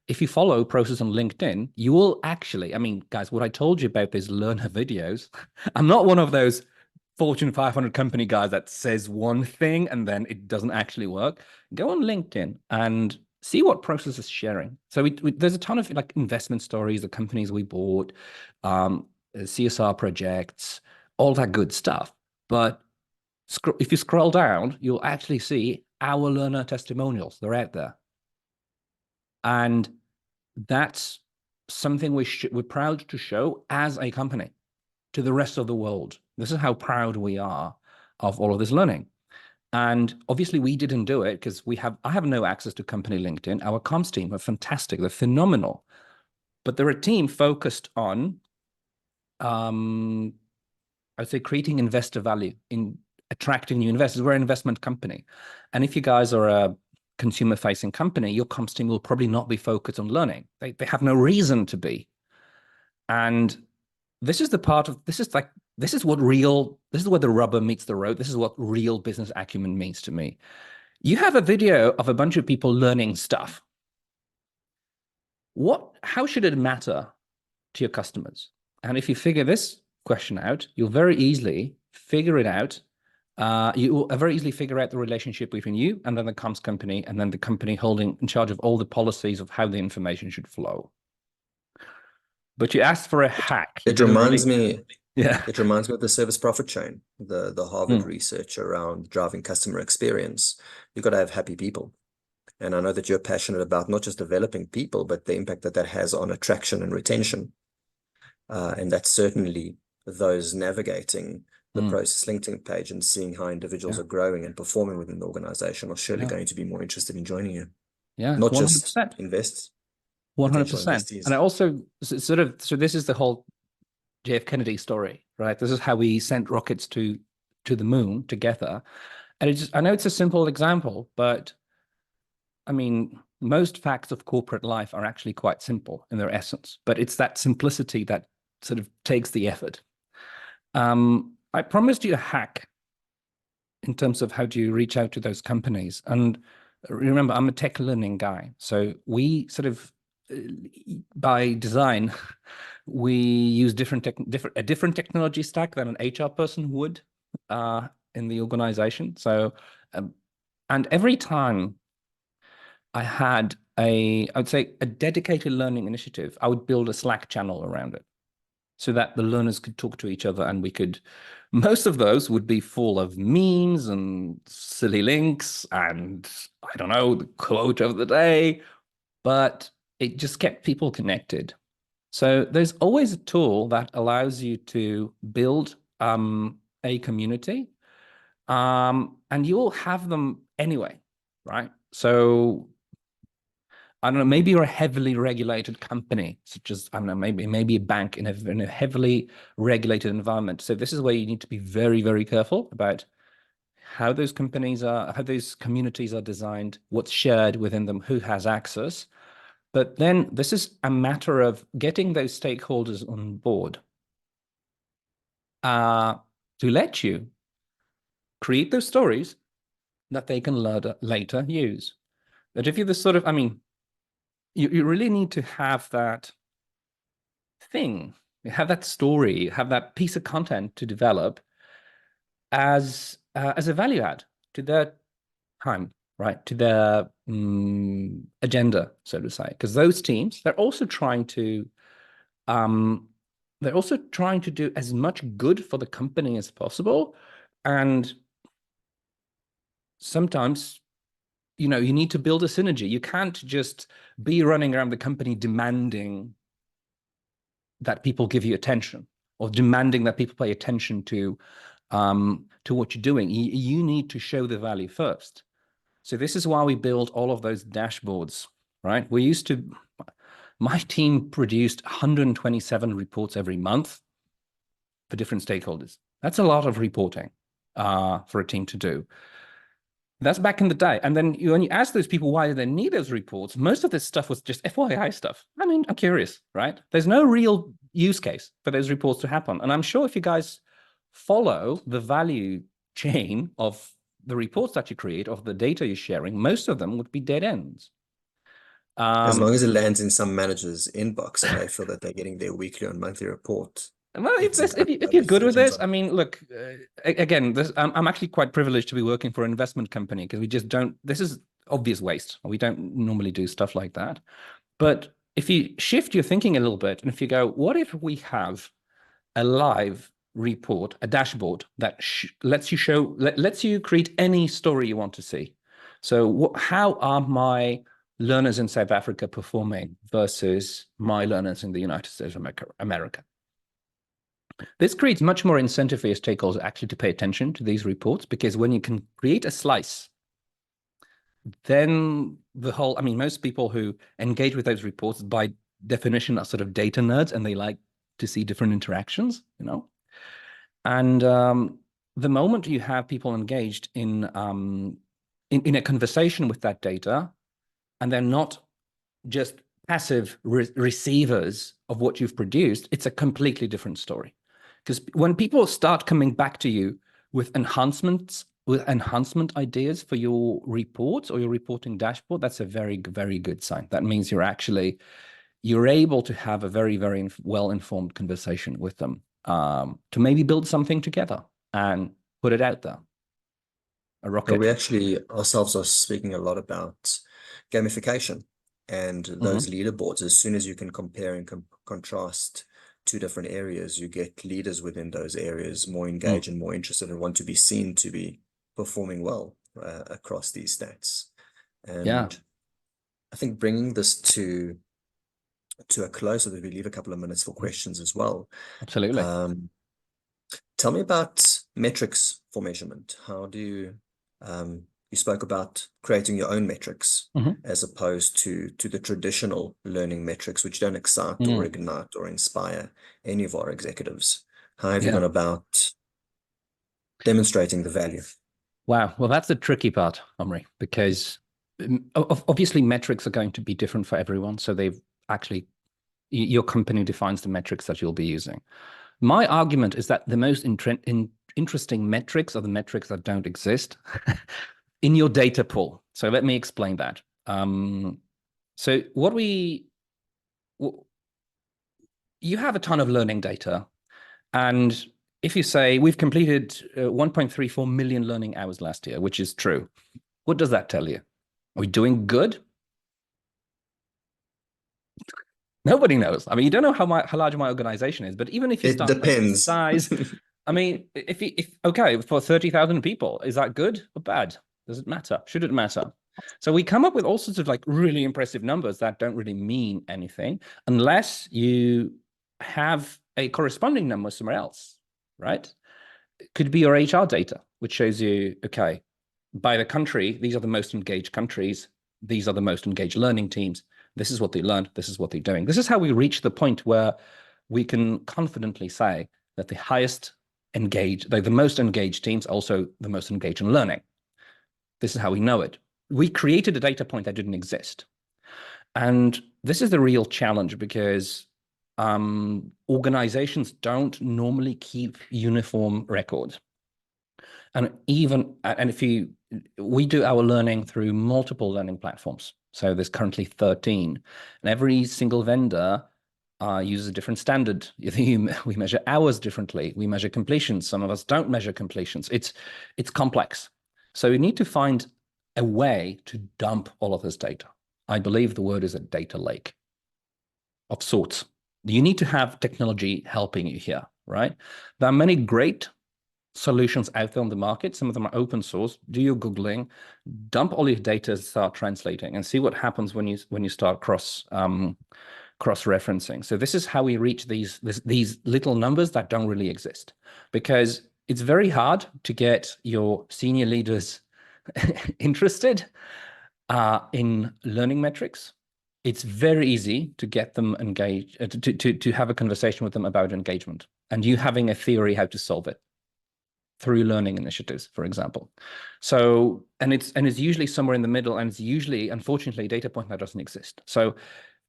if you follow Prosus on LinkedIn, you will actually, I mean, guys, what I told you about these learner videos, I'm not one of those Fortune 500 company guys that says one thing and then it doesn't actually work. Go on LinkedIn and see what Prosus is sharing. So there's a ton of like investment stories, the companies we bought, CSR projects, all that good stuff. But if you scroll down, you'll actually see our learner testimonials. They're out there. And that's something we're proud to show as a company to the rest of the world. This is how proud we are of all of this learning. And obviously we didn't do it because I have no access to company LinkedIn. Our comms team are fantastic. They're phenomenal. But they're a team focused on, I'd say, creating investor value, in attracting new investors. We're an investment company. And if you guys are a consumer-facing company, your comms team will probably not be focused on learning. They have no reason to be. And this is where the rubber meets the road. This is what real business acumen means to me. You have a video of a bunch of people learning stuff. How should it matter to your customers? And if you figure this question out, you'll very easily figure it out. You will very easily figure out the relationship between you and then the comms company, and then the company holding in charge of all the policies of how the information should flow. But you asked for a hack. It reminds me of the service profit chain, the Harvard research around driving customer experience. You've got to have happy people. And I know that you're passionate about not just developing people, but the impact that has on attraction and retention. And that's certainly those navigating the Prosus LinkedIn page and seeing how individuals are growing and performing within the organization are surely going to be more interested in joining you. Yeah, not 100%. Just invest. 100%. And I also so this is the whole JF Kennedy story, right? This is how we sent rockets to the moon together. And I know it's a simple example, but I mean, most facts of corporate life are actually quite simple in their essence, but it's that simplicity that sort of takes the effort. I promised you a hack in terms of how do you reach out to those companies. And remember, I'm a tech learning guy. So we sort of, by design, we use a different technology stack than an HR person would in the organization. So, and every time I had I would say a dedicated learning initiative, I would build a Slack channel around it so that the learners could talk to each other, and most of those would be full of memes and silly links and I don't know, the quote of the day, but it just kept people connected. So there's always a tool that allows you to build a community, and you'll have them anyway, right? So I don't know, maybe you're a heavily regulated company, such as, I don't know, maybe a bank in a heavily regulated environment. So this is where you need to be very, very careful about how those communities are designed, what's shared within them, who has access. But then this is a matter of getting those stakeholders on board to let you create those stories that they can later use. But if you're the sort of, I mean, you really need to have that thing, have that story, have that piece of content to develop as a value add to their time, right? To their agenda, so to say. Because those teams, they're also trying to do as much good for the company as possible. And sometimes, you need to build a synergy. You can't just be running around the company demanding that people give you attention or demanding that people pay attention to what you're doing. You need to show the value first. So this is why we build all of those dashboards, right? My team produced 127 reports every month for different stakeholders. That's a lot of reporting for a team to do. That's back in the day. And then when you ask those people why they need those reports, most of this stuff was just FYI stuff. I mean, I'm curious, right? There's no real use case for those reports to happen. And I'm sure if you guys follow the value chain of the reports that you create, of the data you're sharing, most of them would be dead ends. As long as it lands in some manager's inbox and they feel that they're getting their weekly or monthly report. Well, if you're good with this, I mean, look, again, I'm actually quite privileged to be working for an investment company because we just don't, this is obvious waste. We don't normally do stuff like that. But if you shift your thinking a little bit, and if you go, what if we have a live report, a dashboard that lets you create any story you want to see. So how are my learners in South Africa performing versus my learners in the United States of America? This creates much more incentive for your stakeholders actually to pay attention to these reports, because when you can create a slice, then most people who engage with those reports by definition are sort of data nerds, and they like to see different interactions, And the moment you have people engaged in a conversation with that data, and they're not just passive receivers of what you've produced, it's a completely different story. Because when people start coming back to you with enhancement ideas for your reports or your reporting dashboard, that's a very, very good sign. That means you're able to have a very, very well-informed conversation with them to maybe build something together and put it out there. A rocket. We actually ourselves are speaking a lot about gamification and those leaderboards. As soon as you can compare and contrast two different areas, you get leaders within those areas more engaged and more interested and want to be seen to be performing well across these stats. And I think bringing this to a close, so that we leave a couple of minutes for questions as well. Absolutely. Tell me about metrics for measurement. How do you you spoke about creating your own metrics Mhm. as opposed to the traditional learning metrics, which don't excite or ignite or inspire any of our executives. How have you Yeah. gone about demonstrating the value? Wow. Well, that's the tricky part, Omri, because obviously metrics are going to be different for everyone. So they've actually, your company defines the metrics that you'll be using. My argument is that the most interesting metrics are the metrics that don't exist in your data pool. So let me explain that. So you have a ton of learning data, and if you say we've completed 1.34 million learning hours last year, which is true, what does that tell you? Are we doing good? Nobody knows. I mean, you don't know how large my organization is, but even if you It start playing with depends. size, I mean, if okay, for 30,000 people, is that good or bad? Does it matter? Should it matter? So we come up with all sorts of like really impressive numbers that don't really mean anything unless you have a corresponding number somewhere else, right? It could be your HR data, which shows you, okay, by the country, these are the most engaged countries. These are the most engaged learning teams. This is what they learned. This is what they're doing. This is how we reach the point where we can confidently say that the highest engaged, like the most engaged teams, also the most engaged in learning. This is how we know it. We created a data point that didn't exist. And this is the real challenge because organizations don't normally keep uniform records. And if we do our learning through multiple learning platforms. So there's currently 13, and every single vendor uses a different standard. We measure hours differently. We measure completions. Some of us don't measure completions. It's complex. So we need to find a way to dump all of this data. I believe the word is a data lake of sorts. You need to have technology helping you here, right? There are many great solutions out there on the market. Some of them are open source. Do your Googling, dump all your data, start translating, and see what happens when you start cross-referencing. So this is how we reach these little numbers that don't really exist, because it's very hard to get your senior leaders interested in learning metrics. It's very easy to get them engaged, to have a conversation with them about engagement, and you having a theory how to solve it through learning initiatives, for example. So, and it's usually somewhere in the middle, and it's usually, unfortunately, a data point that doesn't exist. So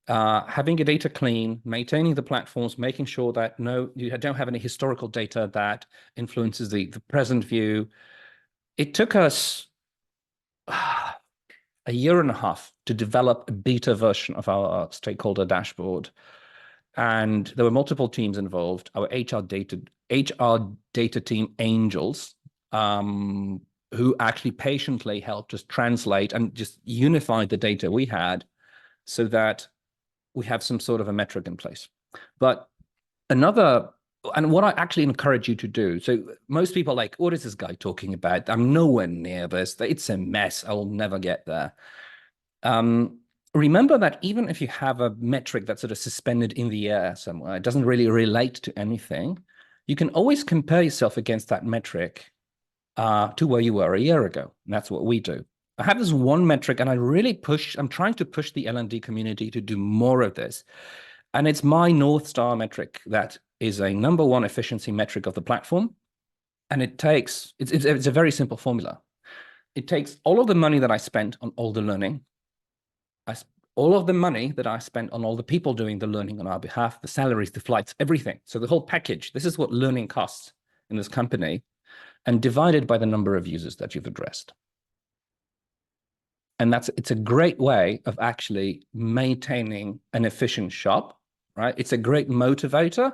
having your data clean, maintaining the platforms, making sure that you don't have any historical data that influences the present view. It took us a year and a half to develop a beta version of our stakeholder dashboard. And there were multiple teams involved. Our HR data team, Angels, who actually patiently helped us translate and just unify the data we had so that we have some sort of a metric in place. But and what I actually encourage you to do, so most people are like, what is this guy talking about? I'm nowhere near this. It's a mess. I will never get there. Remember that even if you have a metric that's sort of suspended in the air somewhere, it doesn't really relate to anything, you can always compare yourself against that metric to where you were a year ago. And that's what we do. I have this one metric, and I'm trying to push the L&D community to do more of this. And it's my North Star metric that is a #1 efficiency metric of the platform. And it's a very simple formula. It takes all of the money that I spent on all the learning, all of the money that I spent on all the people doing the learning on our behalf, the salaries, the flights, everything. So the whole package, this is what learning costs in this company, and divided by the number of users that you've addressed. And it's a great way of actually maintaining an efficient shop, right? It's a great motivator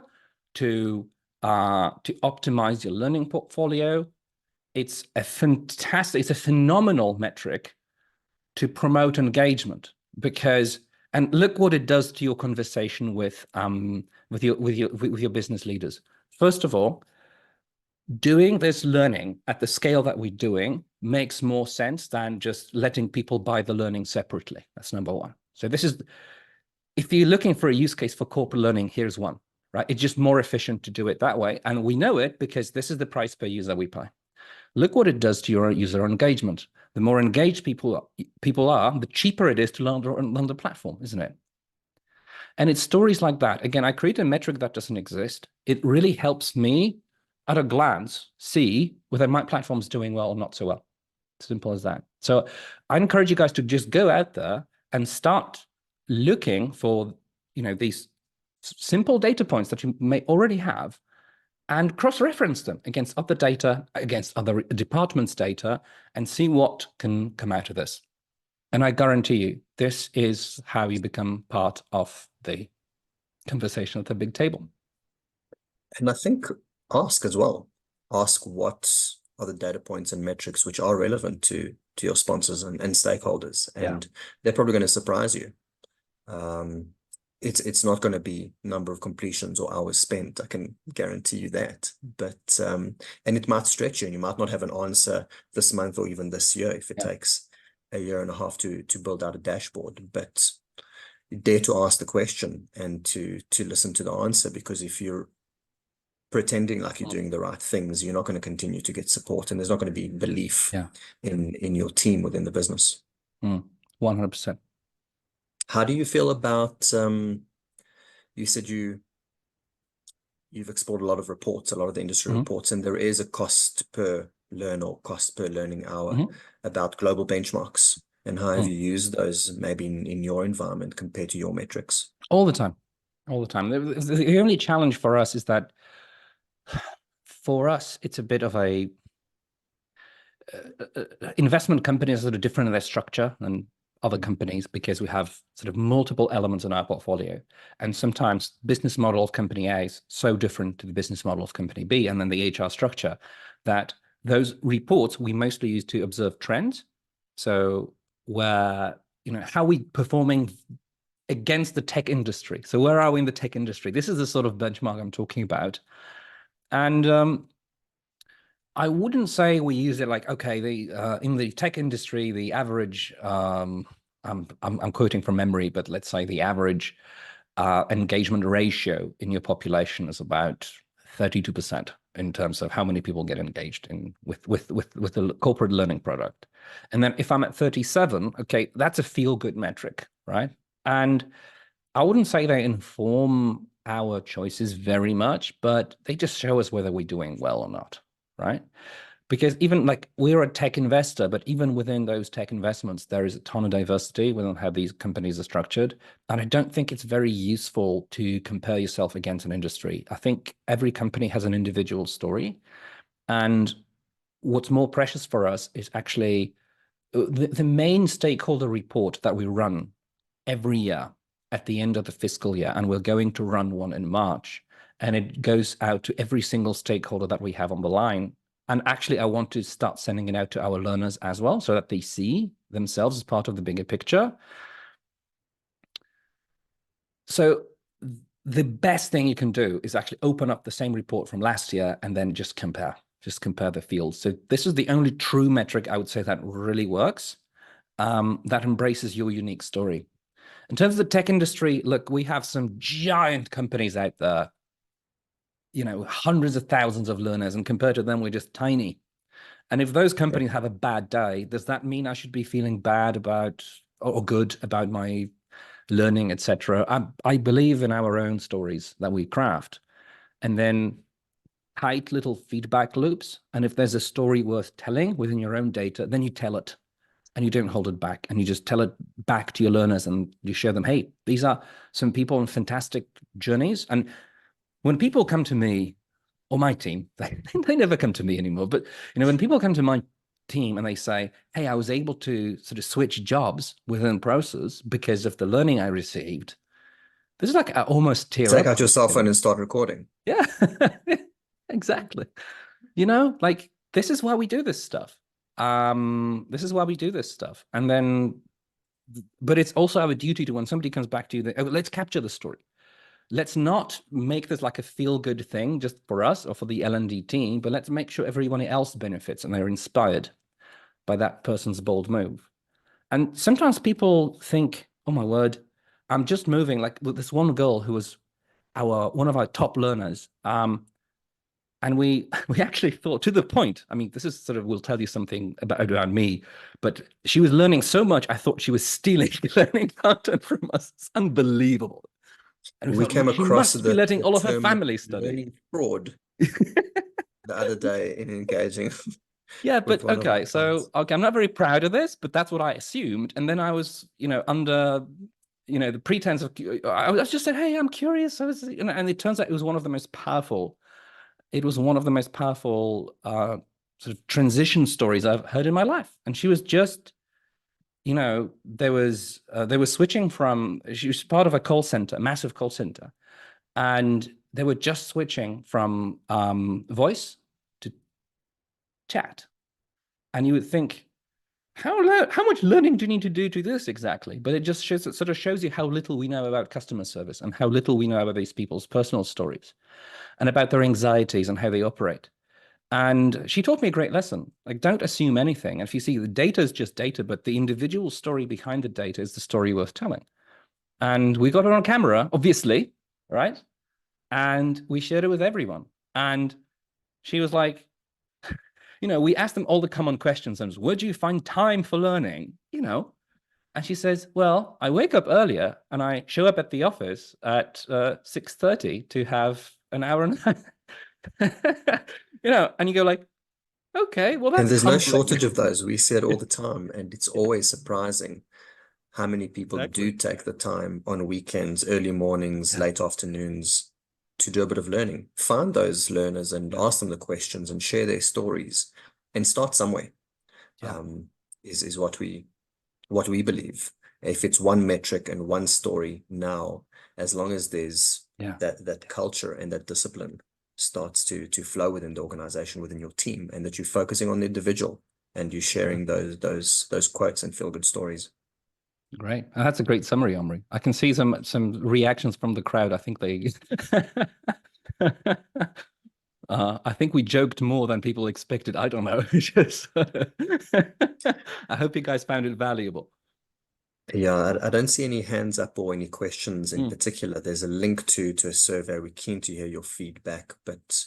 to optimize your learning portfolio. It's a phenomenal metric to promote engagement, because, and look what it does to your conversation with your business leaders. First of all, doing this learning at the scale that we're doing makes more sense than just letting people buy the learning separately. That's #1. So if you're looking for a use case for corporate learning, here's one, right? It's just more efficient to do it that way. And we know it because this is the price per user we pay. Look what it does to your user engagement. The more engaged people are, the cheaper it is to learn on the platform, isn't it? And it's stories like that. Again, I create a metric that doesn't exist. It really helps me at a glance see whether my platform's doing well or not so well. Simple as that. So I encourage you guys to just go out there and start looking for, these simple data points that you may already have and cross-reference them against other data, against other departments' data, and see what can come out of this. And I guarantee you, this is how you become part of the conversation at the big table. And I think ask as well. Ask what are the data points and metrics which are relevant to your sponsors and stakeholders. And they're probably going to surprise you. It's not going to be number of completions or hours spent. I can guarantee you that. But and it might stretch you, and you might not have an answer this month or even this year if it takes a year and a half to build out a dashboard. But dare to ask the question and to listen to the answer, because if you're pretending like you're doing the right things, you're not going to continue to get support, and there's not going to be belief in your team within the business. 100%. How do you feel about, you said you've explored a lot of reports, a lot of the industry reports, and there is a cost per learn or cost per learning hour about global benchmarks. And how have you used those maybe in your environment compared to your metrics? All the time. All the time. The only challenge for us is that for us, it's a bit of a investment companies that are different in their structure than other companies, because we have sort of multiple elements in our portfolio. And sometimes business model of company A is so different to the business model of company B, and then the HR structure, that those reports we mostly use to observe trends. So where, how are we performing against the tech industry? So where are we in the tech industry? This is the sort of benchmark I'm talking about. And I wouldn't say we use it like, okay, in the tech industry, the average, I'm quoting from memory, but let's say the average engagement ratio in your population is about 32% in terms of how many people get engaged with the corporate learning product. And then if I'm at 37, okay, that's a feel-good metric, right? And I wouldn't say they inform our choices very much, but they just show us whether we're doing well or not, right? Because even like we're a tech investor, but even within those tech investments, there is a ton of diversity within how these companies are structured. And I don't think it's very useful to compare yourself against an industry. I think every company has an individual story. And what's more precious for us is actually the main stakeholder report that we run every year at the end of the fiscal year. And we're going to run one in March. And it goes out to every single stakeholder that we have on the line. And actually, I want to start sending it out to our learners as well, so that they see themselves as part of the bigger picture. So the best thing you can do is actually open up the same report from last year and then just compare the fields. So this is the only true metric I would say that really works, that embraces your unique story. In terms of the tech industry, look, we have some giant companies out there, hundreds of thousands of learners, and compared to them, we're just tiny. And if those companies have a bad day, does that mean I should be feeling bad about or good about my learning, etc.? I believe in our own stories that we craft, and then tight little feedback loops. And if there's a story worth telling within your own data, then you tell it, and you don't hold it back, and you just tell it back to your learners, and you show them, hey, these are some people on fantastic journeys. And when people come to me or my team, they never come to me anymore. But, when people come to my team and they say, hey, I was able to sort of switch jobs within Prosus because of the learning I received, this is like I almost tear up. Take out your cell phone and start recording. Yeah, exactly. Like this is why we do this stuff. This is why we do this stuff. And then, but it's also our duty to, when somebody comes back to you, let's capture the story. Let's not make this like a feel-good thing just for us or for the L&D team, but let's make sure everyone else benefits and they're inspired by that person's bold move. And sometimes people think, oh my word, I'm just moving. Like this one girl who was one of our top learners, And we we actually thought, to the point, I mean, this is sort of, will tell you something about me, but she was learning so much, I thought she was stealing learning content from us. It's unbelievable. And we We thought, came she across must be letting the all of her term family study. learning fraud the other day in engaging Yeah, with but one of our okay, clients. so okay, I'm not very proud of this, but that's what I assumed. And then I was, under, the pretense of, I was just saying, hey, I'm curious. And it turns out it was one of the most powerful. It was one of the most powerful sort of transition stories I've heard in my life. And she was just, they were switching from. She was part of a call center, a massive call center, and they were just switching from voice to chat. And you would think, how much learning do you need to do to this exactly? But it just shows, it sort of shows you how little we know about customer service and how little we know about these people's personal stories and about their anxieties and how they operate. And she taught me a great lesson. Like, don't assume anything. And if you see, the data is just data, but the individual story behind the data is the story worth telling. And we got it on camera, obviously, right? And we shared it with everyone. And she was like, we asked them all the common questions. And where do you find time for learning? And she says, well, I wake up earlier and I show up at the office at 6:30 to have an hour and a half. And you go like, okay, well, And that's there's no humbling. shortage of those. We see it all the time, and it's always surprising how many people do Exactly. take the time on weekends, early mornings, Yeah. late afternoons to do a bit of learning. Find those learners and Yeah. ask them the questions and share their stories and start somewhere. Yeah. Is what we believe. If it's one metric and one story now, as long as there's Yeah. that culture and that discipline starts to flow within the organization, within your team, and that you're focusing on the individual and you're sharing those quotes and feel good stories. Great. That's a great summary, Omri. I can see some reactions from the crowd. I think they I think we joked more than people expected. I don't know. Just I hope you guys found it valuable. Yeah, I don't see any hands up or any questions in Mm. particular. There's a link to a survey. We're keen to hear your feedback, but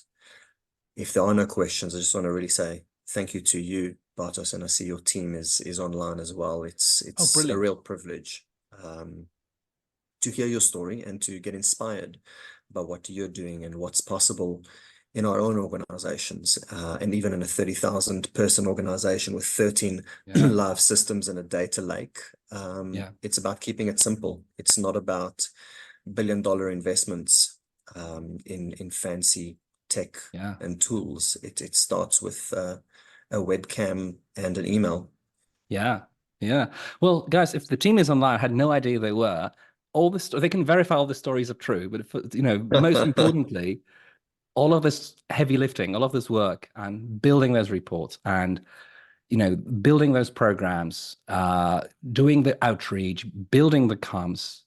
if there are no questions, I just want to really say thank you to you, Bartos, and I see your team is online as well. Oh, It's a brilliant. real privilege to hear your story and to get inspired by what you're doing and what's possible in our own organizations, and even in a 30,000 person organization with 13 Yeah. live systems and a data lake. Yeah. It's about keeping it simple. It's not about billion-dollar investments in fancy tech Yeah. and tools. It starts with a webcam and an email. Yeah. Yeah. Well, guys, if the team is online, I had no idea they were. All this, they can verify all the stories are true, but if, most importantly, all of this heavy lifting, all of this work and building those reports and, building those programs, doing the outreach, building the comms,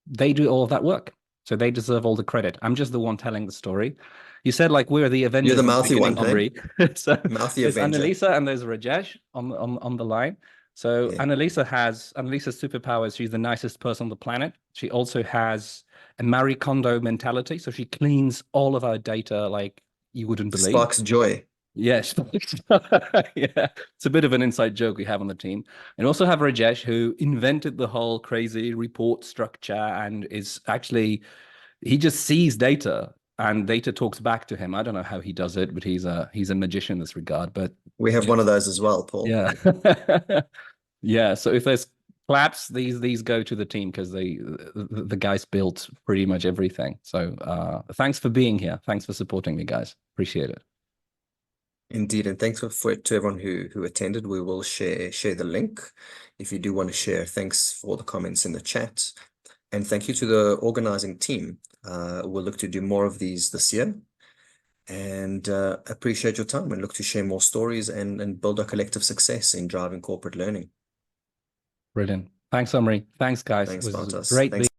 they do all of that work. So they deserve all the credit. I'm just the one telling the story. You said like we're the You're Avengers the in the mouthy beginning, one, hey? Omri. So Mouthy there's Avenger. Annalisa and there's Rajesh on the line. So Yeah. Annalisa's superpowers. She's the nicest person on the planet. She also has a Marie Kondo mentality. So she cleans all of our data like you wouldn't believe. Sparks joy. Yes. Yeah. It's a bit of an inside joke we have on the team. And also have Rajesh, who invented the whole crazy report structure and is actually, he just sees data and data talks back to him. I don't know how he does it, but he's a magician in this regard. But We have one of those as well, Paul. yeah. Yeah. So if there's claps, these go to the team because the guys built pretty much everything. So thanks for being here. Thanks for supporting me, guys. Appreciate it. Indeed, and thanks for to everyone who attended. We will share the link if you do want to share. Thanks for the comments in the chat, and thank you to the organizing team. We'll look to do more of these this year, and appreciate your time and look to share more stories and build our collective success in driving corporate learning. Brilliant. Thanks, Omri. Thanks, guys. It Thanks, was Bartos. great being. Thanks.